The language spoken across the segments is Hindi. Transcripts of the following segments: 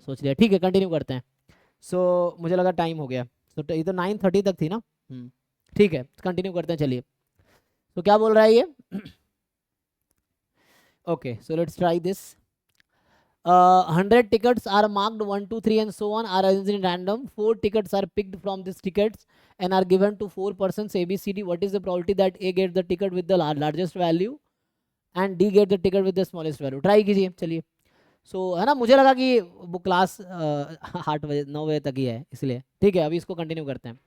सोच लिया, ठीक है कंटिन्यू करते हैं। सो मुझे लगा टाइम हो गया, तो ये तो 9:30 तक थी ना। ठीक है कंटिन्यू करते हैं चलिए। तो क्या बोल रहा है ये? Okay so let's try this. 100 tickets are marked 1, 2, 3 and so on are arranged in random. 4 tickets are picked from these tickets and are given to 4 persons A, B, C, D. What is the probability that A gets the ticket with the largest value and D gets the ticket with the smallest value? Try कीजिए चलिए। सो है ना, मुझे लगा कि वो क्लास 8 बजे 9 बजे तक ही है इसलिए। ठीक है अभी इसको कंटिन्यू करते हैं।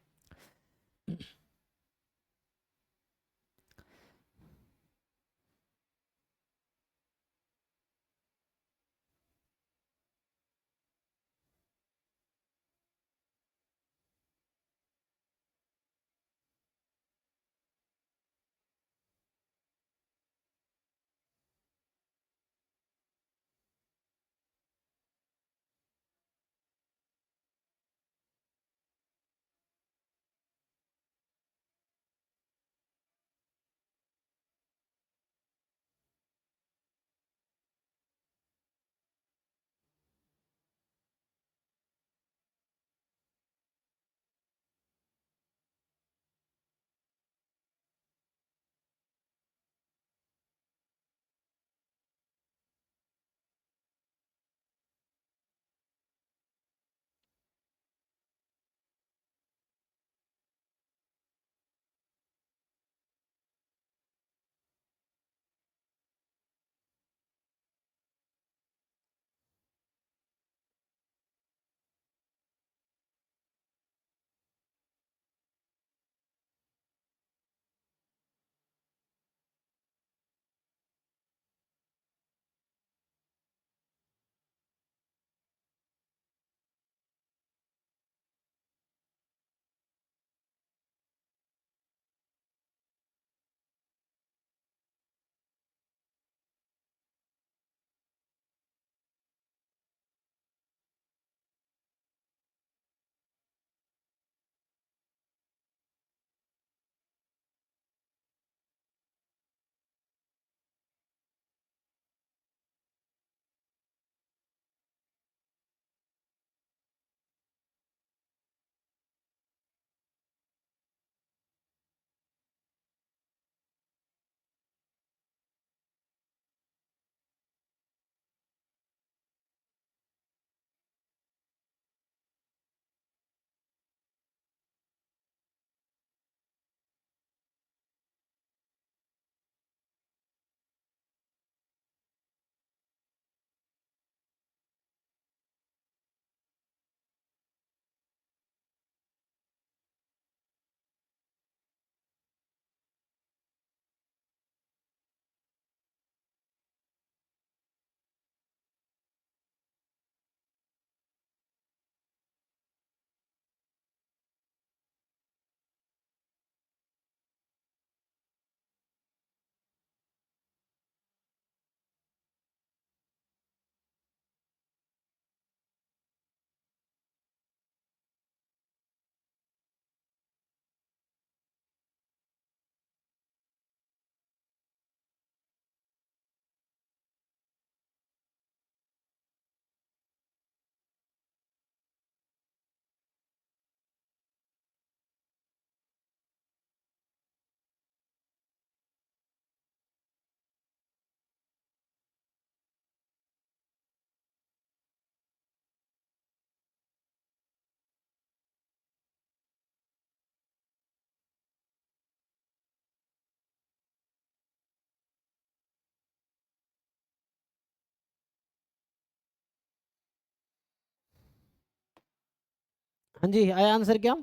हाँ जी आया आंसर क्या?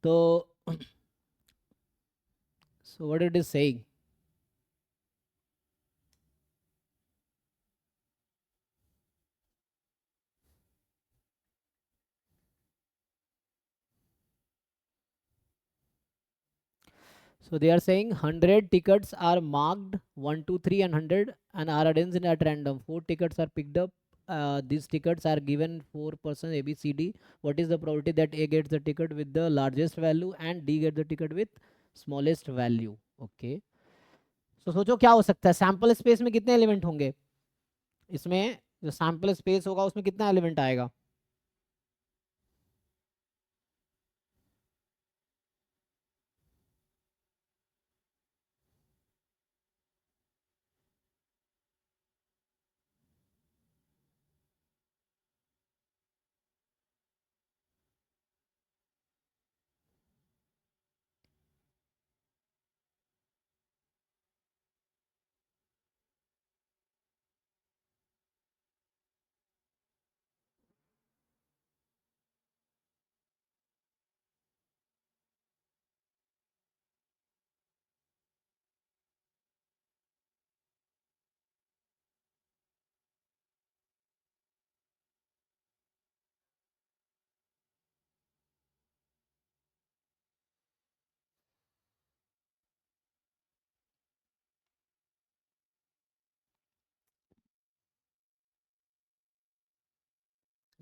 तो so what it is saying? So they are saying 100 tickets are marked 1, 2, 3 and 100 and are arranged at random. 4 tickets are picked up. These tickets are given 4 persons A, B, C, D. What is the probability that A gets the ticket with the largest value and D gets the ticket with smallest value? Okay. So सोचो क्या हो सकता है, सैंपल स्पेस में कितने एलिमेंट होंगे इसमें? जो सैंपल स्पेस होगा उसमें कितना एलिमेंट आएगा?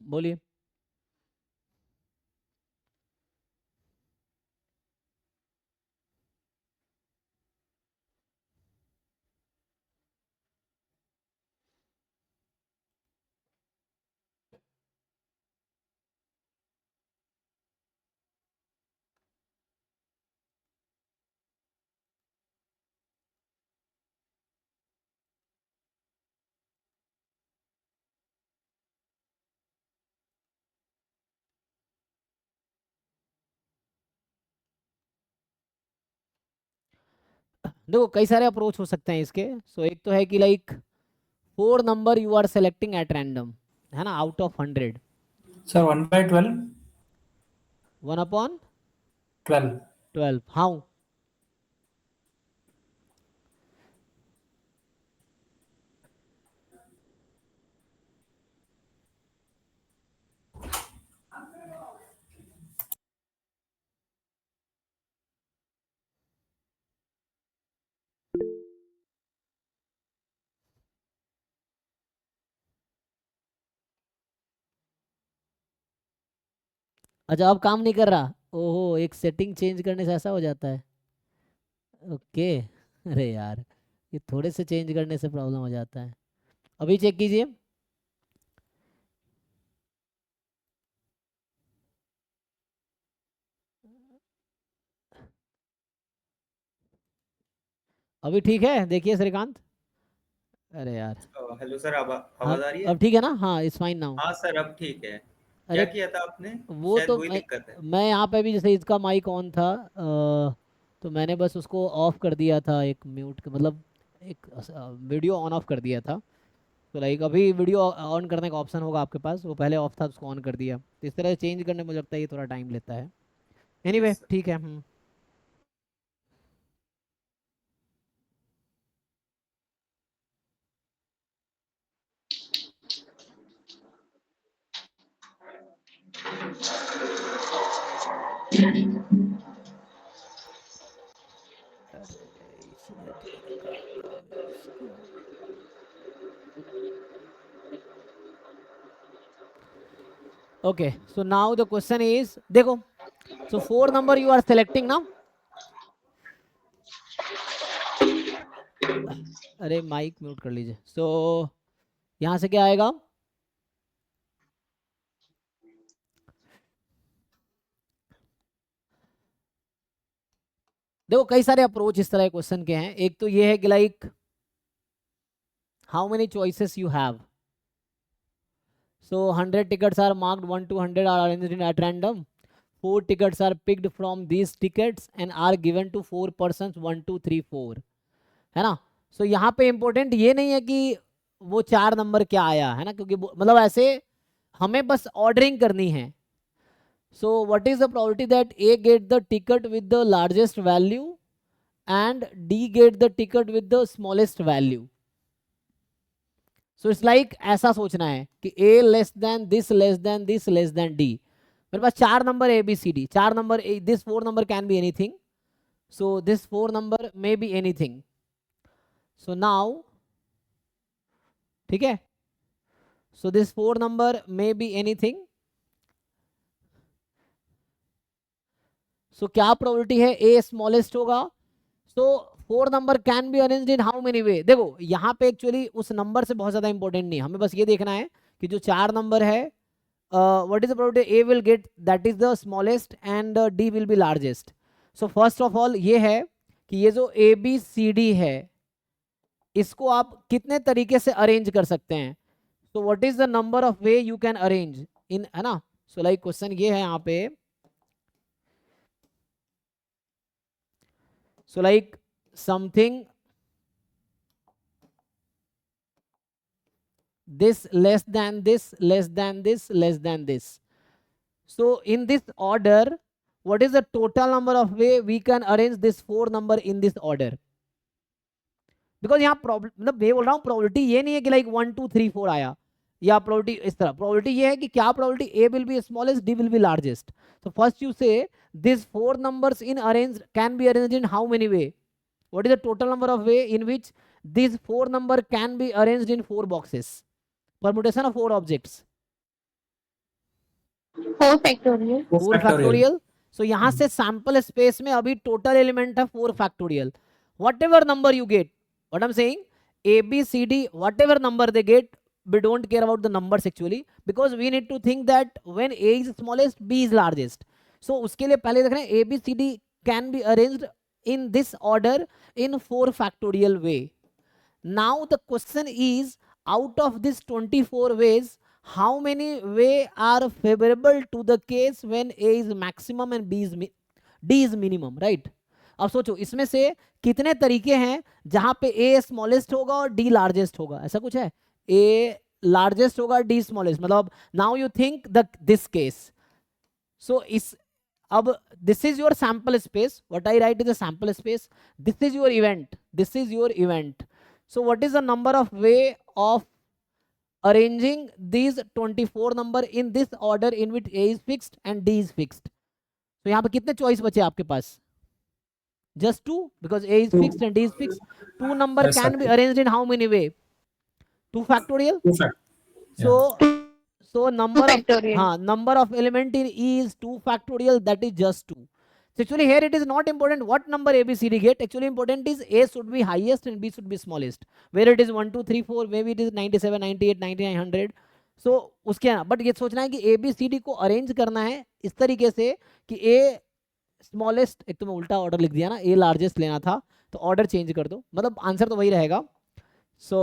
बोलिए। देखो कई सारे अप्रोच हो सकते हैं इसके। सो एक तो है कि like 4 number you are selecting at random, है ना, आउट ऑफ 100। सर 1/12। 1/12। 12। हाउ? अच्छा अब काम नहीं कर रहा? ओहो, एक सेटिंग चेंज करने से ऐसा हो जाता है? ओके। अरे यार, ये थोड़े से चेंज करने से प्रॉब्लम हो जाता है। अभी चेक कीजिए। अभी ठीक है? देखिए श्रीकांत। अरे यार। हेलो सर, हाँ आवाज आ रही है? अब ठीक है ना? हाँ इट्स फाइन नाउ। हाँ सर, अब ठीक है। क्या अरे किया था आपने? वो शायद तो वही मैं दिक्कत है। मैं यहाँ पे भी जैसे इसका माइक ऑन था, तो मैंने बस उसको ऑफ कर दिया था, एक म्यूट मतलब एक वीडियो ऑन ऑफ कर दिया था। तो लाइक अभी वीडियो ऑन करने का ऑप्शन होगा आपके पास, वो पहले ऑफ था उसको ऑन कर दिया। तो इस तरह से चेंज करने में मुझे लगता है ये थोड़ा टाइम लेता है। Anyway yes sir. ठीक है। अरे इसने तो निकाला इसको। Okay so now the question is, देखो, सो 4 नंबर यू आर सेलेक्टिंग ना। अरे माइक म्यूट कर लीजिए। सो यहाँ से क्या आएगा? देखो कई सारे अप्रोच इस तरह के क्वेश्चन के हैं। एक तो ये है कि like how many choices you have. So 100 tickets are marked 1 to 100 are arranged at random. 4 tickets are picked from these tickets and are given to 4 persons 1 2 3 4, है ना। सो यहाँ पे इंपॉर्टेंट ये नहीं है कि वो 4 नंबर क्या आया, है ना, क्योंकि मतलब ऐसे हमें बस ऑर्डरिंग करनी है। So what is the probability that A get the ticket with the largest value and D get the ticket with the smallest value? So it's like ऐसा सोचना है कि A less than this less than this less than D. मेरे पास 4 number A B C D, 4 number, this 4 number can be anything, so this 4 number may be anything. So now, ठीक है, so this 4 number may be anything. So क्या प्रोबेबिलिटी है ए स्मॉलेस्ट होगा? So 4 number can be arranged in how many way. देखो यहाँ पे एक्चुअली उस नंबर से बहुत ज्यादा इंपॉर्टेंट नहीं, हमें बस ये देखना है कि जो 4 नंबर है what is the probability A will get that is the smallest and D will be largest. So first of all ये है कि ये जो ए बी सी डी है इसको आप कितने तरीके से अरेंज कर सकते हैं। तो what is the number of way you can arrange in, है ना। सो लाइक क्वेश्चन ये है यहाँ पे, so like something this less than this less than this less than this. So in this order what is the total number of way we can arrange this 4 number in this order? Because यहाँ मतलब मैं बोल रहा हूँ प्रोबेबिलिटी ये नहीं है कि लाइक 1 2 3 4 आया या प्रोबेबिलिटी इस तरह, प्रोबेबिलिटी ये है कि क्या probability A will be smallest D will be largest. so first you say this 4 numbers in arranged can be arranged in how many way, what is the total number of way in which these 4 number can be arranged in 4 boxes, permutation of 4 objects, 4 factorial. 4 factorial. सो यहाँ से सैंपल स्पेस में अभी टोटल एलिमेंट है 4 factorial. Whatever number you get, what I am saying, A B C D whatever number they get, we don't care about the numbers actually because we need to think that when a is smallest b is largest. So उसके लिए पहले देख रहे हैं a b c d can be arranged in this order in 4 factorial way. Now the question is out of this 24 ways how many way are favorable to the case when a is maximum and d is minimum, right? अब सोचो इसमें से कितने तरीके हैं जहां पे a स्मॉलेस्ट होगा और d लार्जेस्ट होगा, ऐसा कुछ है। a लार्जेस्ट होगा d स्मॉलेस्ट, मतलब now you think this case. So इस अब this is your sample space, what I write is a sample space, this is your event, this is your event. So what is the number of way of arranging these 24 number in this order in which a is fixed and d is fixed? तो यहाँ पे कितने चॉइस बचे आपके पास? Just 2 because a is fixed and d is fixed. 2 number Yes, can sir. be arranged in how many way? 2 factorial. Two fact. So number 2 of factorial. number of element in e is 2 factorial, that is just 2. So actually here it is not important what number a b c d get, actually important is a should be highest and b should be smallest, where it is 1 2 3 4 maybe it is 97 98 99 100. so उसके बट ये सोचना है कि ए बी सी डी को अरेंज करना है इस तरीके से कि ए स्मॉलेस्ट, एक तो मैं उल्टा ऑर्डर लिख दिया ना, ए लार्जेस्ट लेना था तो ऑर्डर चेंज कर दो, मतलब आंसर तो वही रहेगा। सो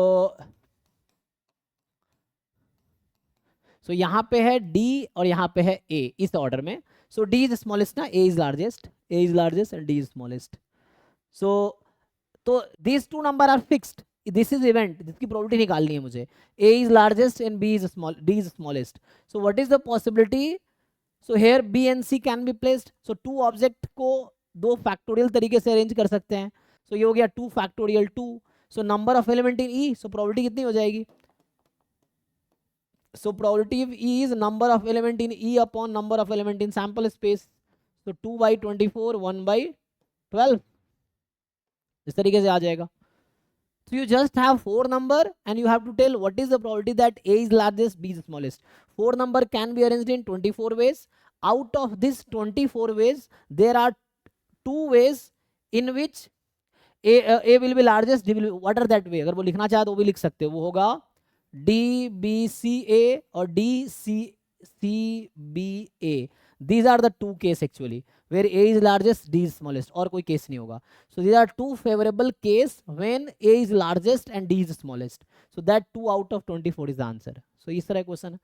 यहाँ पे है D और यहाँ पे है A इस ऑर्डर में। सो D इज स्मॉलेस्ट ना, A is largest and D is smallest. So तो these 2 number are fixed, this is event जिसकी प्रोबेबिलिटी निकालनी है मुझे, A is largest and B is smallest. So what is the possibility, so here B and C can be placed. So 2 object को 2 फैक्टोरियल तरीके से अरेंज कर सकते हैं। सो ये हो गया 2 factorial 2। So number of element in E, so probability कितनी हो जाएगी, so probability of E is number of element in E upon number of element in sample space. So 2 by 24 1 by 12 इस तरीके से आ जाएगा। So you just have 4 number and you have to tell what is the probability that A is largest, B is smallest. 4 number can be arranged in 24 ways. Out of this 24 ways there are 2 ways in which A will be largest, D will be, what are that way, अगर वो लिखना चाहे तो वो भी लिख सकते हो, वो होगा D B C A और D C B A. These are the 2 case actually where A is largest, D is smallest, और कोई केस नहीं होगा। So these are 2 favorable case when A is largest and D is smallest. So that 2 out of 24 is the answer. So इस तरह क्वेश्चन है,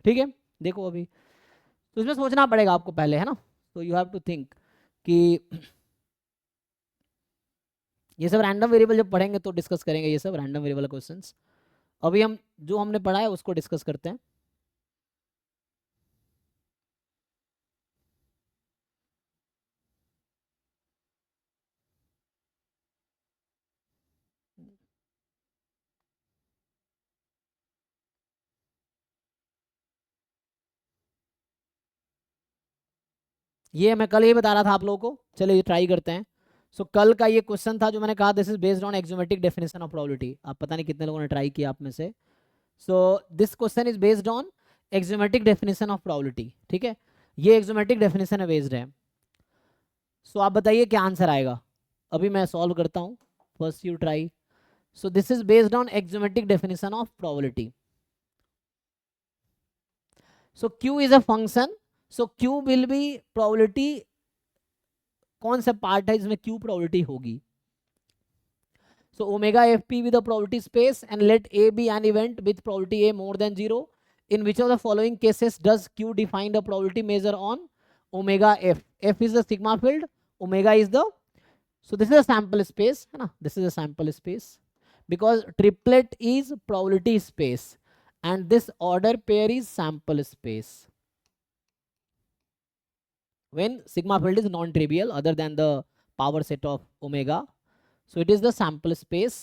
ठीक है। देखो अभी तो इसमें सोचना पड़ेगा आपको पहले, है ना। So you have to think कि ये सब रैंडम वेरिएबल जब पढ़ेंगे तो डिस्कस करेंगे ये सब रैंडम वेरिएबल क्वेश्चंस। अभी हम जो हमने पढ़ा है उसको डिस्कस करते हैं। ये मैं कल ही बता रहा था आप लोगों को, चलिए ये ट्राई करते हैं। सो कल का ये क्वेश्चन था जो मैंने कहा this is based on axiomatic definition of probability. आप पता नहीं कितने लोगों ने ट्राई किया आप में से। So this question is based on axiomatic definition of probability, ठीक है। ये एक्सोमेट्रिक डेफिनेशन है बेस्ड है। सो आप बताइए क्या आंसर आएगा। अभी मैं सॉल्व करता हूँ, first you try. So this is based on axiomatic definition of probability. So Q is a function. So Q will be probability. कौन सा पार्ट है इसमें Q प्रोबेबिलिटी होगी? So omega fp with a probability space and let A be an event with probability A more than 0. In which of the following cases does Q define a probability measure on omega f? F is the sigma field, omega is the, so this is a sample space, है ना? This is a sample space because triplet is probability space and this order pair is sample space. When sigma field is non-trivial other than the power set of omega, so it is the sample space.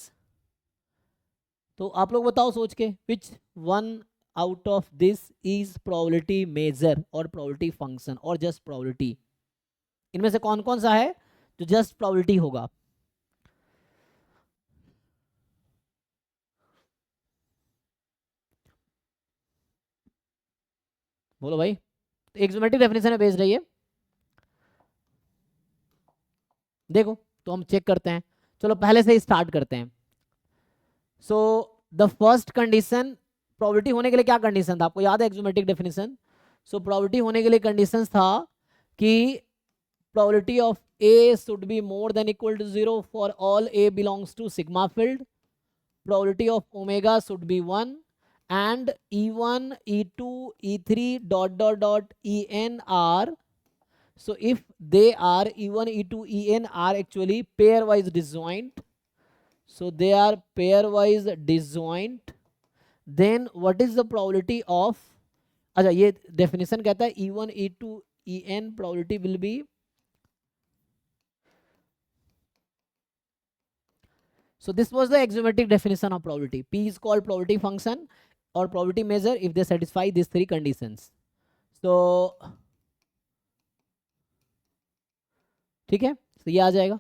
तो आप लोग बताओ सोच के, which one out of this is probability measure or probability function or just probability? इनमें से कौन कौन सा है जो just probability होगा? बोलो भाई. एक्सोमेटिक डेफिनेशन है बेस्ड रही है. देखो तो हम चेक करते हैं. चलो पहले से ही स्टार्ट करते हैं. So the first condition, probability होने के लिए क्या कंडीशन था आपको याद है? एक्सोमेटिक डेफिनेशन. सो प्रोबेबिलिटी होने के लिए कंडीशन था कि probability of A should be more than equal to 0 for all A belongs to sigma field. Probability of omega should be 1 and E1, E2, E3 dot dot dot En are, so if they are E1, E2, En are actually pairwise disjoint, so they are pairwise disjoint, then what is the probability of, अच्छा ये definition कहता है E1, E2, En probability will be, so this was the axiomatic definition of probability. P is called probability function or probability measure if they satisfy these three conditions. So ठीक है, तो ये आ जाएगा.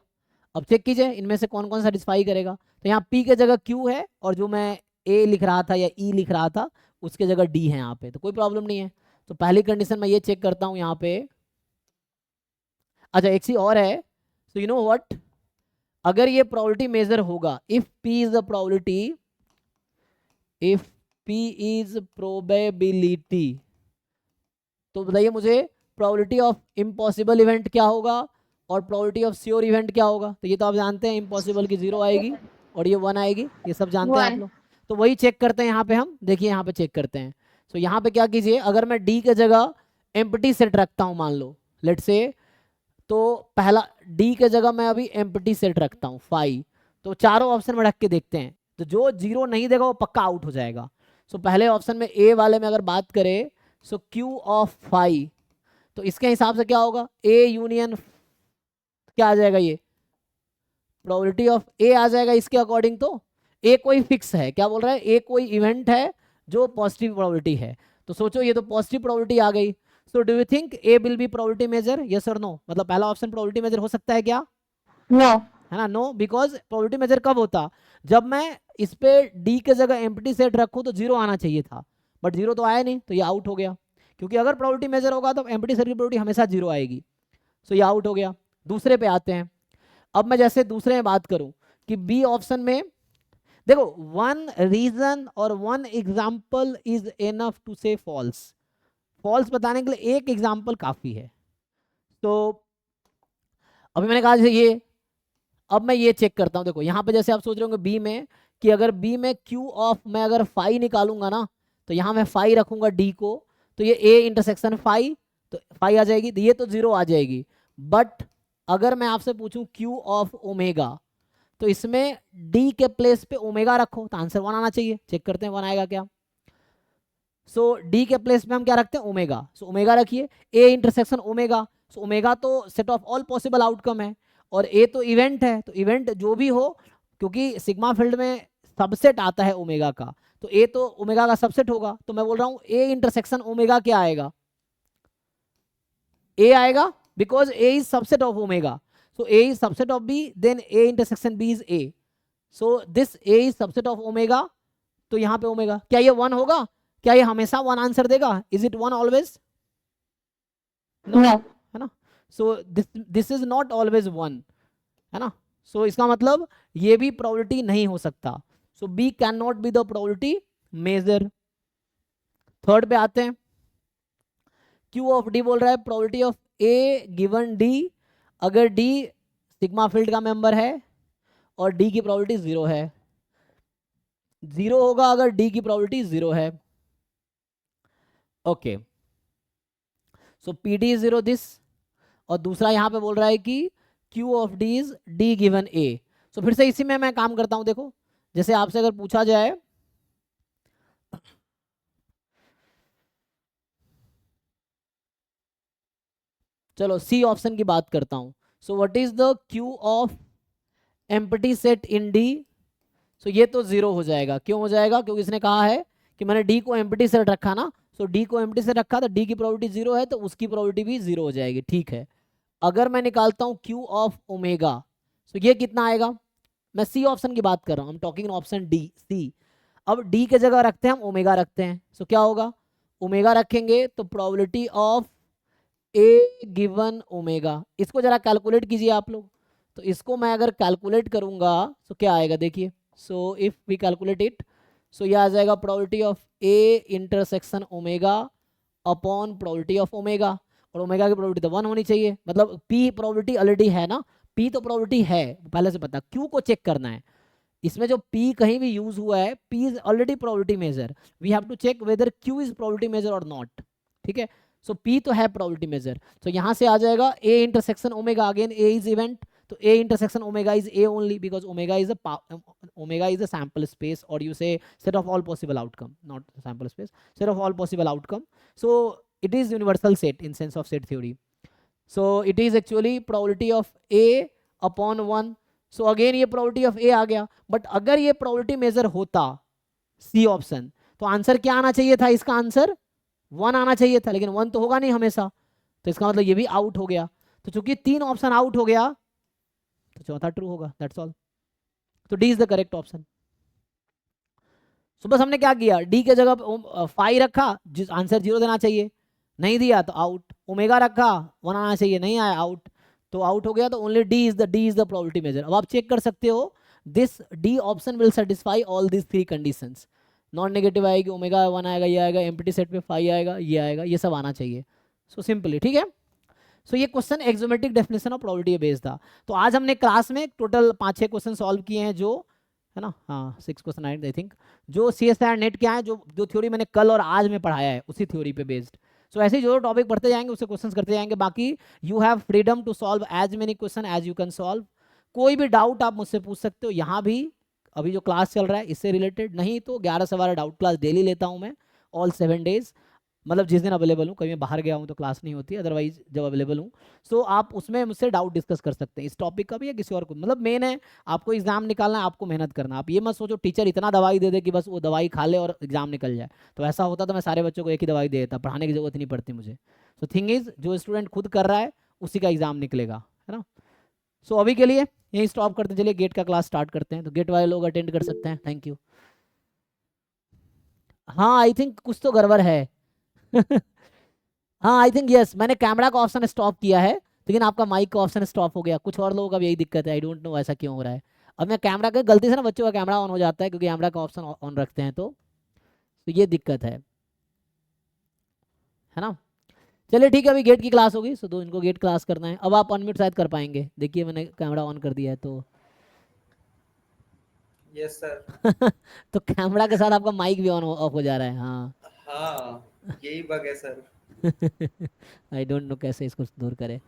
अब चेक कीजिए इनमें से कौन कौन सेटिस्फाई करेगा. तो यहाँ P के जगह Q है और जो मैं A लिख रहा था या E लिख रहा था उसके जगह D है यहाँ पे, तो कोई प्रॉब्लम नहीं है. तो पहली कंडीशन मैं ये चेक करता हूँ यहाँ पे. अच्छा एक चीज और है. सो यू नो व्हाट, अगर ये प्रोबेबिलिटी मेजर होगा, if P is the probability, if P is probability, तो बताइए मुझे प्रोबेबिलिटी ऑफ इम्पॉसिबल इवेंट क्या होगा और प्रोबेबिलिटी ऑफ श्योर इवेंट क्या होगा? तो ये तो आप जानते हैं, इम्पॉसिबल की 0 आएगी और ये 1 आएगी, ये सब जानते हैं आप लोग. तो वही चेक करते हैं यहाँ पे हम. देखिए यहाँ पे चेक करते हैं. सो यहाँ पे क्या कीजिए, अगर मैं D के जगह एम्प्टी सेट रखता हूँ, मान लो लेट से, तो पहला D के जगह मैं अभी एम्प्टी सेट रखता हूँ 5, तो चारों ऑप्शन में रख के देखते हैं, तो जो 0 नहीं देगा वो पक्का आउट हो जाएगा. सो पहले ऑप्शन में A वाले में अगर बात करें, सो Q ऑफ 5, तो इसके हिसाब से क्या होगा, A यूनियन क्या आ जाएगा, ये प्रोबेबिलिटी ऑफ A आ जाएगा इसके अकॉर्डिंग. तो A कोई फिक्स है, क्या बोल रहा है, A कोई इवेंट है जो पॉजिटिव प्रोबेबिलिटी है. तो सोचो ये तो पॉजिटिव प्रोबेबिलिटी आ गई. So do you think A will be probability measure, yes और नो? मतलब पहला ऑप्शन प्रोबेबिलिटी मेजर हो सकता है क्या? नो. है ना, नो. बिकॉज प्रोबेबिलिटी मेजर कब होता, जब मैं इस पे D के जगह एम्प्टी सेट रखूं तो 0 आना चाहिए था, बट 0 तो आया नहीं, तो ये आउट हो गया. क्योंकि अगर प्रोबेबिलिटी मेजर होगा तो एम्प्टी सेट की प्रोबेबिलिटी हमेशा 0 आएगी. सो ये आउट हो गया. दूसरे पे आते हैं. अब मैं जैसे दूसरे में बात करूं कि बी ऑप्शन में देखो, वन रीजन और one example is enough to say false. False बताने के लिए एक एग्जाम्पल काफी है. तो अभी मैंने कहा जैसे ये, अब मैं ये चेक करता हूं. देखो यहाँ पे जैसे आप सोच रहे होंगे बी में कि अगर बी में Q ऑफ मैं अगर 5 निकालूंगा ना, तो यहाँ मैं 5 रखूंगा D को, तो ये A इंटरसेक्शन 5, तो 5 आ जाएगी, तो ये तो 0 आ जाएगी. बट अगर मैं आपसे पूछूं Q ऑफ ओमेगा, तो इसमें D के प्लेस पे ओमेगा रखो तो आंसर 1 आना चाहिए. चेक करते हैं 1 आएगा क्या. सो D के प्लेस पे हम क्या रखते हैं, ओमेगा. सो ओमेगा रखिए, A intersection omega. So omega तो set of all possible outcome है और A तो इवेंट है, तो इवेंट जो भी हो, क्योंकि सिग्मा फील्ड में सबसेट आता है ओमेगा का, तो A तो ओमेगा का सबसेट होगा. तो मैं बोल रहा हूँ A इंटरसेक्शन ओमेगा क्या आएगा, A आएगा, because A is subset of omega. So A is subset of B, then A intersection B is A. So this A is subset of omega. तो यहाँ पे ओमेगा, क्या ये 1 होगा? क्या ये हमेशा 1 आंसर देगा? Is it 1 always? No. है ना. So this is not always 1, है ना. सो इसका मतलब ये भी प्रोबेबिलिटी नहीं हो सकता. So B can not be the probability measure. Third पे आते हैं. क्यू ऑफ डी बोल रहा है probability of A given D, अगर डी सिग्मा फील्ड का मेंबर है और डी की प्रोबेबिलिटी 0 है. 0 होगा अगर डी की प्रोबेबिलिटी 0 है. Okay, so P D is 0 this. और दूसरा यहां पे बोल रहा है कि Q of D is D given A. So फिर से इसी में मैं काम करता हूं. देखो जैसे आपसे अगर पूछा जाए चलो सी ऑप्शन की बात करता हूं. So what is the Q of empty set in D. So ये तो 0 हो जाएगा. क्यों हो जाएगा? क्योंकि इसने कहा है कि मैंने डी को एम्प्टी सेट रखा ना. सो डी को एम्प्टी सेट रखा तो डी की प्रोबेबिलिटी 0 है तो उसकी प्रोबेबिलिटी भी 0 हो जाएगी. ठीक है. अगर मैं निकालता हूं क्यू ऑफ ओमेगा, सो ये कितना आएगा? मैं सी ऑप्शन की बात कर रहा हूं. हम टॉकिंग ऑप्शन डी सी. अब डी के जगह रखते हैं हम ओमेगा रखते हैं. सो क्या होगा? ओमेगा रखेंगे तो probability of A given omega. इसको जरा कैलकुलेट कीजिए आप लोग. तो इसको मैं अगर कैलकुलेट करूंगा तो क्या आएगा देखिए. So if we calculate it, so ये आ जाएगा probability of A intersection omega upon probability of omega. और ओमेगा की प्रोबेबिलिटी तो 1 होनी चाहिए. मतलब पी प्रोबेबिलिटी ऑलरेडी है ना. पी तो प्रोबेबिलिटी है पहले से पता. क्यू को चेक करना है. इसमें जो पी कहीं भी यूज हुआ है, P is already probability measure. We have to check whether Q is probability measure और नॉट. ठीक है. सो पी तो है प्रोबेबिलिटी मेजर. तो यहां से आ जाएगा A intersection omega. Again A is event, तो A intersection omega is A only because omega is a sample space, और you say set of all possible outcome, not sample space, set of all possible outcome. So it is universal set in sense of set theory. So it is actually probability of a upon 1. So again ये probability of a आ गया. बट अगर ये probability measure होता सी ऑप्शन, तो आंसर क्या आना चाहिए था? इसका आंसर 1 आना चाहिए था, लेकिन 1 तो होगा नहीं हमेशा. तो इसका मतलब ये भी आउट हो गया. तो चूंकि 3 ऑप्शन आउट हो गया तो चौथा ट्रू होगा. That's all. तो D is the correct option. So बस हमने क्या किया, डी के जगह 5 रखा, जिस आंसर 0 देना चाहिए, नहीं दिया तो आउट. ओमेगा रखा, 1 आना चाहिए, नहीं आया, आउट. तो आउट हो गया. तो only D is the probability measure. अब आप चेक कर सकते हो this D option will satisfy all this 3 conditions. Non negative आएगी, ओमेगा 1 आएगा, ये आएगा, एम्प्टी सेट पे 5 आएगा, ये आएगा, ये सब आना चाहिए. So simply. ठीक है. सो ये question axiomatic definition of probability based था. तो आज हमने क्लास में टोटल 5-6 क्वेश्चन सॉल्व किए हैं, जो है ना, हाँ 6 क्वेश्चन आई थिंक, जो CSIR नेट के आए, जो थ्योरी मैंने कल और आज में पढ़ाया है उसी थ्योरी पे बेस्ड. सो ऐसे ही जो टॉपिक पढ़ते जाएंगे उससे क्वेश्चंस करते जाएंगे. बाकी you have freedom to solve as many question as you can solve. कोई भी डाउट आप मुझसे पूछ सकते हो. यहाँ भी अभी जो क्लास चल रहा है इससे रिलेटेड, नहीं तो 11 से 12 डाउट क्लास डेली लेता हूँ मैं, ऑल 7 डेज. मतलब जिस दिन अवेलेबल हूँ, कभी मैं बाहर गया हूँ तो क्लास नहीं होती, अदरवाइज जब अवेलेबल हूँ. सो आप उसमें मुझसे डाउट डिस्कस कर सकते हैं, इस टॉपिक का भी या किसी और को. मतलब मेन है आपको एग्जाम निकालना है, आपको मेहनत करना. आप ये मत सोचो टीचर इतना दवाई दे दे कि बस वो दवाई खा ले और एग्जाम निकल जाए. तो ऐसा होता तो मैं सारे बच्चों को एक ही दवाई दे देता, पढ़ाने की जरूरत नहीं पड़ती मुझे. सो थिंग इज, जो स्टूडेंट खुद कर रहा है उसी का एग्जाम निकलेगा, है ना. सो अभी के लिए यहीं स्टॉप करते हैं. चलिए गेट का क्लास स्टार्ट करते हैं. तो गेट वाले लोग अटेंड कर सकते हैं. Thank you. हाँ आई थिंक कुछ तो गड़बड़ है. हाँ आई थिंक यस, मैंने कैमरा का ऑप्शन स्टॉप किया है, लेकिन आपका माइक का ऑप्शन स्टॉप हो गया. कुछ और लोगों का भी यही दिक्कत है. आई डोंट नो ऐसा क्यों हो रहा है. अब मैं कैमरा का गलती से ना, बच्चों का कैमरा ऑन हो जाता है क्योंकि कैमरा का ऑप्शन ऑन रखते हैं, तो ये दिक्कत है ना. चलिए ठीक है, अभी गेट की क्लास होगी. सो दो इनको गेट क्लास करना है. अब आप अनम्यूट शायद कर पाएंगे. देखिए मैंने कैमरा ऑन कर दिया है तो यस सर. तो कैमरा के साथ आपका माइक भी ऑन ऑफ हो जा रहा है. हाँ हाँ यही बग है सर. आई डोंट नो कैसे इसको दूर करें.